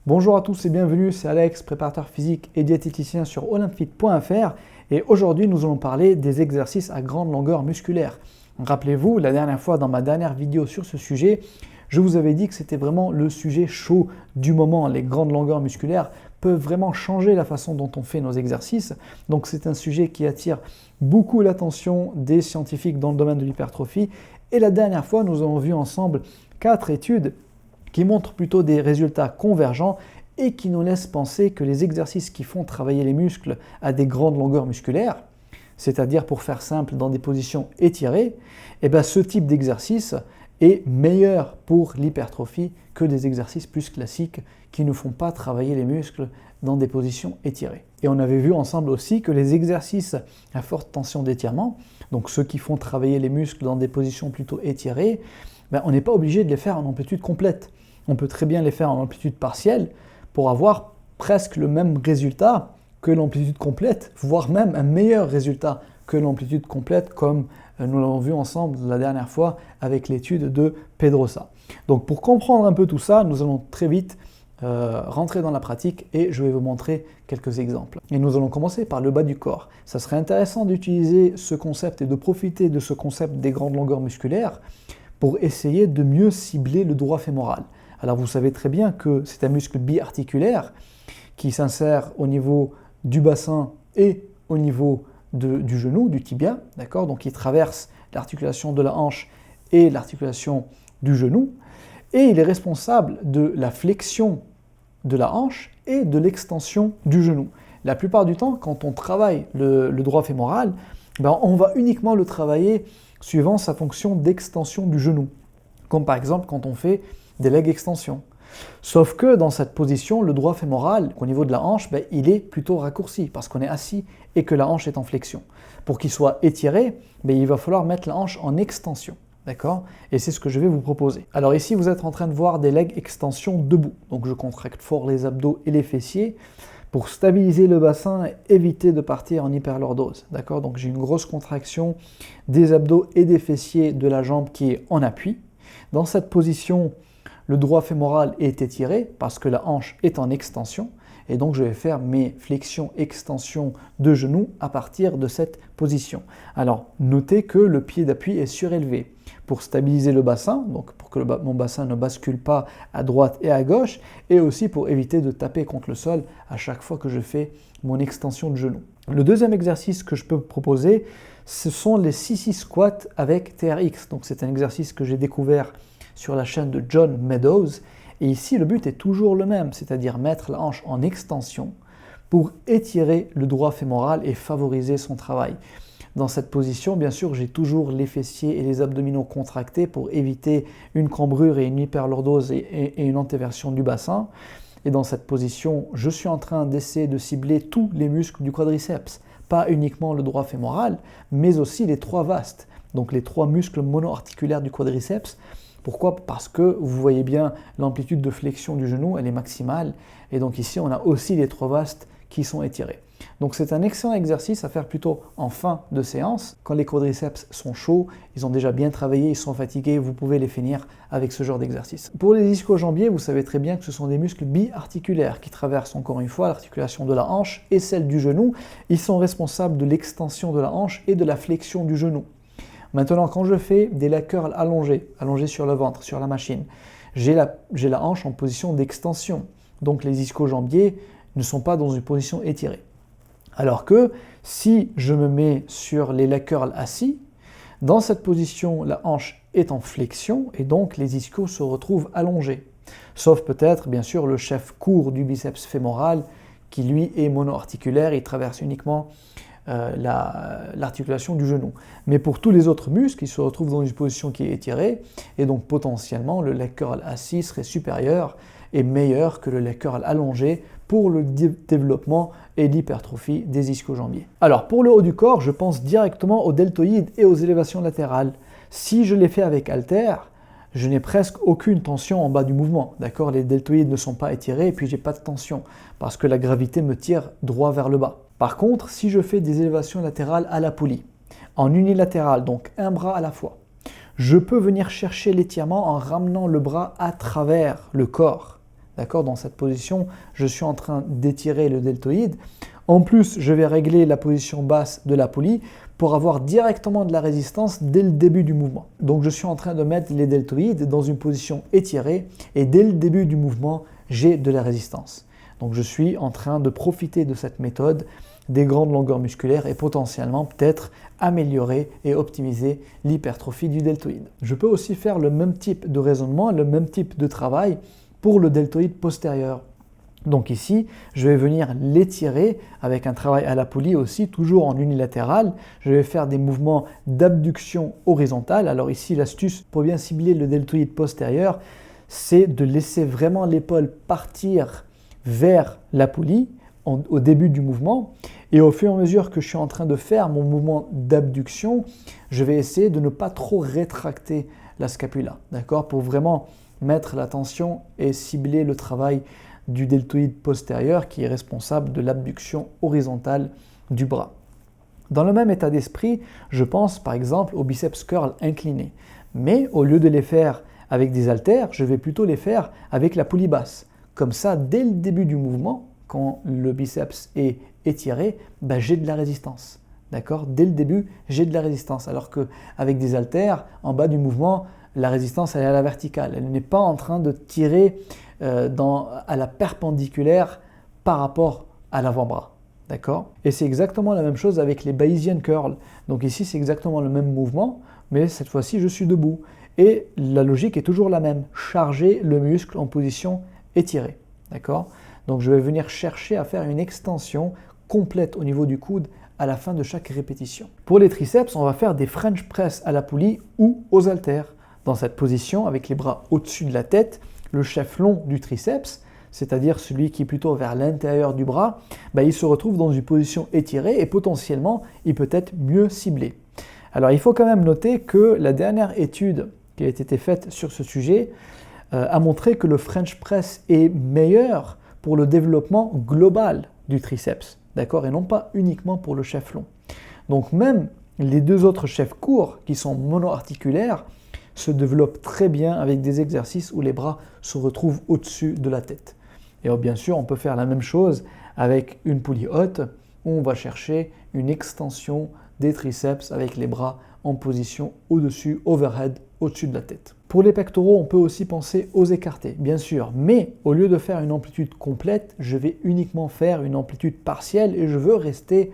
Bonjour à tous et bienvenue, c'est Alex, préparateur physique et diététicien sur olympefit.fr et aujourd'hui nous allons parler des exercices à grande longueur musculaire. Rappelez-vous, la dernière fois dans ma dernière vidéo sur ce sujet, je vous avais dit que c'était vraiment le sujet chaud du moment. Les grandes longueurs musculaires peuvent vraiment changer la façon dont on fait nos exercices. Donc c'est un sujet qui attire beaucoup l'attention des scientifiques dans le domaine de l'hypertrophie. Et la dernière fois, nous avons vu ensemble 4 études qui montrent plutôt des résultats convergents et qui nous laissent penser que les exercices qui font travailler les muscles à des grandes longueurs musculaires, c'est-à-dire pour faire simple dans des positions étirées, ce type d'exercice est meilleur pour l'hypertrophie que des exercices plus classiques qui ne font pas travailler les muscles dans des positions étirées. Et on avait vu ensemble aussi que les exercices à forte tension d'étirement, donc ceux qui font travailler les muscles dans des positions plutôt étirées, on n'est pas obligé de les faire en amplitude complète. On peut très bien les faire en amplitude partielle pour avoir presque le même résultat que l'amplitude complète, voire même un meilleur résultat que l'amplitude complète, comme nous l'avons vu ensemble la dernière fois avec l'étude de Pedrosa. Donc pour comprendre un peu tout ça, nous allons très vite rentrer dans la pratique et je vais vous montrer quelques exemples. Et nous allons commencer par le bas du corps. Ça serait intéressant d'utiliser ce concept et de profiter de ce concept des grandes longueurs musculaires pour essayer de mieux cibler le droit fémoral. Alors vous savez très bien que c'est un muscle biarticulaire qui s'insère au niveau du bassin et au niveau du genou, du tibia, d'accord? Donc il traverse l'articulation de la hanche et l'articulation du genou, et il est responsable de la flexion de la hanche et de l'extension du genou. La plupart du temps, quand on travaille le droit fémoral, on va uniquement le travailler suivant sa fonction d'extension du genou, comme par exemple quand on fait des leg extensions. Sauf que dans cette position, le droit fémoral, au niveau de la hanche, il est plutôt raccourci parce qu'on est assis et que la hanche est en flexion. Pour qu'il soit étiré, il va falloir mettre la hanche en extension. D'accord? Et c'est ce que je vais vous proposer. Alors ici, vous êtes en train de voir des leg extensions debout. Donc je contracte fort les abdos et les fessiers pour stabiliser le bassin et éviter de partir en hyperlordose. D'accord? Donc j'ai une grosse contraction des abdos et des fessiers de la jambe qui est en appui. Dans cette position, le droit fémoral est étiré parce que la hanche est en extension. Et donc je vais faire mes flexions-extensions de genoux à partir de cette position. Alors notez que le pied d'appui est surélevé pour stabiliser le bassin, donc pour que mon bassin ne bascule pas à droite et à gauche, et aussi pour éviter de taper contre le sol à chaque fois que je fais mon extension de genou. Le deuxième exercice que je peux vous proposer, ce sont les sissy squats avec TRX. Donc c'est un exercice que j'ai découvert sur la chaîne de John Meadows. Et ici, le but est toujours le même, c'est-à-dire mettre la hanche en extension pour étirer le droit fémoral et favoriser son travail. Dans cette position, bien sûr, j'ai toujours les fessiers et les abdominaux contractés pour éviter une cambrure et une hyperlordose et une antéversion du bassin. Et dans cette position, je suis en train d'essayer de cibler tous les muscles du quadriceps, pas uniquement le droit fémoral, mais aussi les 3 vastes, donc les 3 muscles monoarticulaires du quadriceps. Pourquoi? Parce que vous voyez bien l'amplitude de flexion du genou, elle est maximale. Et donc ici, on a aussi les 3 vastes qui sont étirés. Donc c'est un excellent exercice à faire plutôt en fin de séance. Quand les quadriceps sont chauds, ils ont déjà bien travaillé, ils sont fatigués, vous pouvez les finir avec ce genre d'exercice. Pour les ischio-jambiers, vous savez très bien que ce sont des muscles biarticulaires qui traversent encore une fois l'articulation de la hanche et celle du genou. Ils sont responsables de l'extension de la hanche et de la flexion du genou. Maintenant, quand je fais des leg curls allongés sur le ventre, sur la machine, j'ai la hanche en position d'extension. Donc les ischio-jambiers ne sont pas dans une position étirée. Alors que si je me mets sur les leg curls assis, dans cette position, la hanche est en flexion et donc les ischios se retrouvent allongés. Sauf peut-être, bien sûr, le chef court du biceps fémoral qui, lui, est monoarticulaire, il traverse uniquement l'articulation du genou. Mais pour tous les autres muscles, ils se retrouvent dans une position qui est étirée et donc potentiellement le leg curl assis serait supérieur et meilleur que le leg curl allongé pour le développement et l'hypertrophie des ischio-jambiers. Alors pour le haut du corps, je pense directement aux deltoïdes et aux élévations latérales. Si je les fais avec haltère, je n'ai presque aucune tension en bas du mouvement. D'accord? Les deltoïdes ne sont pas étirés et puis j'ai pas de tension parce que la gravité me tire droit vers le bas. Par contre, si je fais des élévations latérales à la poulie, en unilatéral, donc un bras à la fois, je peux venir chercher l'étirement en ramenant le bras à travers le corps. D'accord? Dans cette position, je suis en train d'étirer le deltoïde. En plus, je vais régler la position basse de la poulie pour avoir directement de la résistance dès le début du mouvement. Donc je suis en train de mettre les deltoïdes dans une position étirée et dès le début du mouvement, j'ai de la résistance. Donc je suis en train de profiter de cette méthode des grandes longueurs musculaires et potentiellement peut-être améliorer et optimiser l'hypertrophie du deltoïde. Je peux aussi faire le même type de raisonnement, le même type de travail pour le deltoïde postérieur. Donc ici, je vais venir l'étirer avec un travail à la poulie aussi, toujours en unilatéral. Je vais faire des mouvements d'abduction horizontale. Alors ici, l'astuce pour bien cibler le deltoïde postérieur, c'est de laisser vraiment l'épaule partir vers la poulie au début du mouvement. Et au fur et à mesure que je suis en train de faire mon mouvement d'abduction, je vais essayer de ne pas trop rétracter la scapula, d'accord, pour vraiment mettre l'attention et cibler le travail du deltoïde postérieur qui est responsable de l'abduction horizontale du bras. Dans le même état d'esprit, je pense par exemple au biceps curl incliné. Mais au lieu de les faire avec des haltères, je vais plutôt les faire avec la poulie basse. Comme ça, dès le début du mouvement, quand le biceps est étiré, j'ai de la résistance. D'accord? Dès le début, j'ai de la résistance. Alors qu'avec des haltères, en bas du mouvement, la résistance elle est à la verticale. Elle n'est pas en train de tirer à la perpendiculaire par rapport à l'avant-bras. D'accord? Et c'est exactement la même chose avec les Bayesian curls. Donc ici, c'est exactement le même mouvement, mais cette fois-ci, je suis debout. Et la logique est toujours la même. Charger le muscle en position étirée. D'accord? Donc je vais venir chercher à faire une extension complète au niveau du coude à la fin de chaque répétition. Pour les triceps, on va faire des French press à la poulie ou aux haltères. Dans cette position, avec les bras au-dessus de la tête, le chef long du triceps, c'est-à-dire celui qui est plutôt vers l'intérieur du bras, il se retrouve dans une position étirée et potentiellement, il peut être mieux ciblé. Alors il faut quand même noter que la dernière étude qui a été faite sur ce sujet a montré que le French press est meilleur pour le développement global du triceps, d'accord, et non pas uniquement pour le chef long. Donc même les deux autres chefs courts qui sont monoarticulaires se développent très bien avec des exercices où les bras se retrouvent au-dessus de la tête. Et bien sûr, on peut faire la même chose avec une poulie haute où on va chercher une extension des triceps avec les bras en position au-dessus, overhead, au-dessus de la tête. Pour les pectoraux, on peut aussi penser aux écartés, bien sûr, mais au lieu de faire une amplitude complète, je vais uniquement faire une amplitude partielle et je veux rester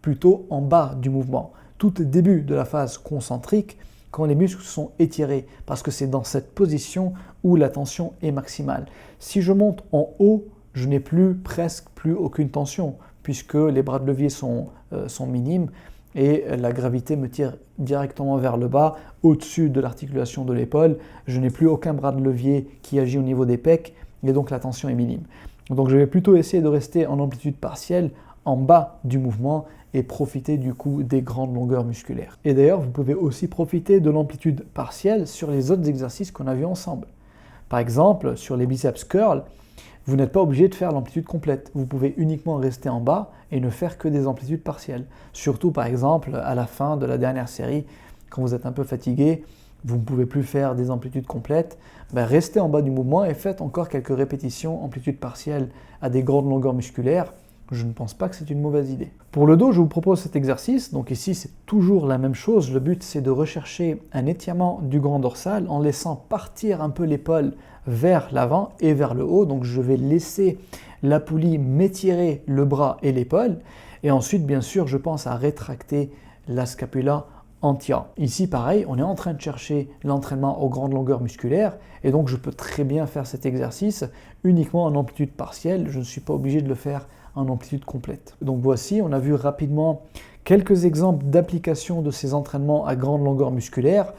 plutôt en bas du mouvement, tout au début de la phase concentrique, quand les muscles sont étirés, parce que c'est dans cette position où la tension est maximale. Si je monte en haut, je n'ai presque plus aucune tension, puisque les bras de levier sont minimes, et la gravité me tire directement vers le bas, au-dessus de l'articulation de l'épaule. Je n'ai plus aucun bras de levier qui agit au niveau des pecs, et donc la tension est minime. Donc je vais plutôt essayer de rester en amplitude partielle, en bas du mouvement, et profiter du coup des grandes longueurs musculaires. Et d'ailleurs, vous pouvez aussi profiter de l'amplitude partielle sur les autres exercices qu'on a vus ensemble. Par exemple, sur les biceps curls, vous n'êtes pas obligé de faire l'amplitude complète. Vous pouvez uniquement rester en bas et ne faire que des amplitudes partielles. Surtout par exemple à la fin de la dernière série, quand vous êtes un peu fatigué, vous ne pouvez plus faire des amplitudes complètes, restez en bas du mouvement et faites encore quelques répétitions amplitude partielle à des grandes longueurs musculaires. Je ne pense pas que c'est une mauvaise idée. Pour le dos, je vous propose cet exercice. Donc ici, c'est toujours la même chose. Le but, c'est de rechercher un étirement du grand dorsal en laissant partir un peu l'épaule vers l'avant et vers le haut. Donc je vais laisser la poulie m'étirer le bras et l'épaule. Et ensuite, bien sûr, je pense à rétracter la scapula en tirant. Ici, pareil, on est en train de chercher l'entraînement aux grandes longueurs musculaires. Et donc, je peux très bien faire cet exercice uniquement en amplitude partielle. Je ne suis pas obligé de le faire en amplitude complète. Donc voici, on a vu rapidement quelques exemples d'application de ces entraînements à grande longueur musculaire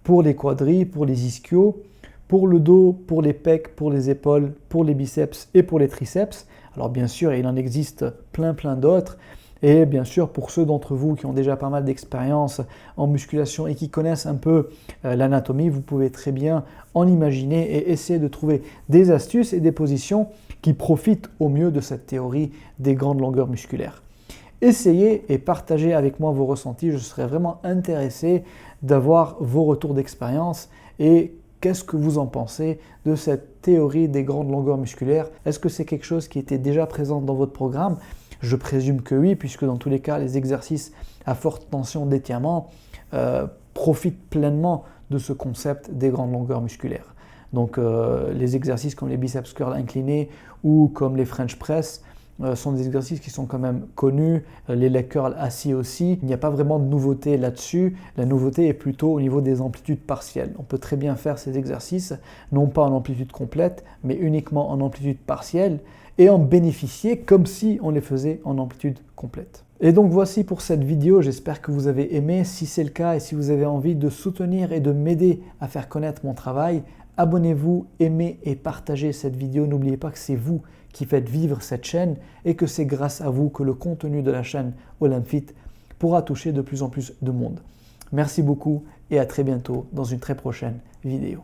pour les quadris, pour les ischios, pour le dos, pour les pecs, pour les épaules, pour les biceps et pour les triceps. Alors bien sûr, il en existe plein d'autres. Et bien sûr, pour ceux d'entre vous qui ont déjà pas mal d'expérience en musculation et qui connaissent un peu l'anatomie, vous pouvez très bien en imaginer et essayer de trouver des astuces et des positions qui profitent au mieux de cette théorie des grandes longueurs musculaires. Essayez et partagez avec moi vos ressentis. Je serais vraiment intéressé d'avoir vos retours d'expérience et qu'est-ce que vous en pensez de cette théorie des grandes longueurs musculaires? Est-ce que c'est quelque chose qui était déjà présent dans votre programme? Je présume que oui, puisque dans tous les cas, les exercices à forte tension d'étirement profitent pleinement de ce concept des grandes longueurs musculaires. Donc les exercices comme les biceps curls inclinés ou comme les French press sont des exercices qui sont quand même connus, les leg curls assis aussi. Il n'y a pas vraiment de nouveauté là-dessus. La nouveauté est plutôt au niveau des amplitudes partielles. On peut très bien faire ces exercices, non pas en amplitude complète, mais uniquement en amplitude partielle et en bénéficier comme si on les faisait en amplitude complète. Et donc voici pour cette vidéo, j'espère que vous avez aimé. Si c'est le cas et si vous avez envie de soutenir et de m'aider à faire connaître mon travail, abonnez-vous, aimez et partagez cette vidéo. N'oubliez pas que c'est vous qui faites vivre cette chaîne et que c'est grâce à vous que le contenu de la chaîne OlympFit pourra toucher de plus en plus de monde. Merci beaucoup et à très bientôt dans une très prochaine vidéo.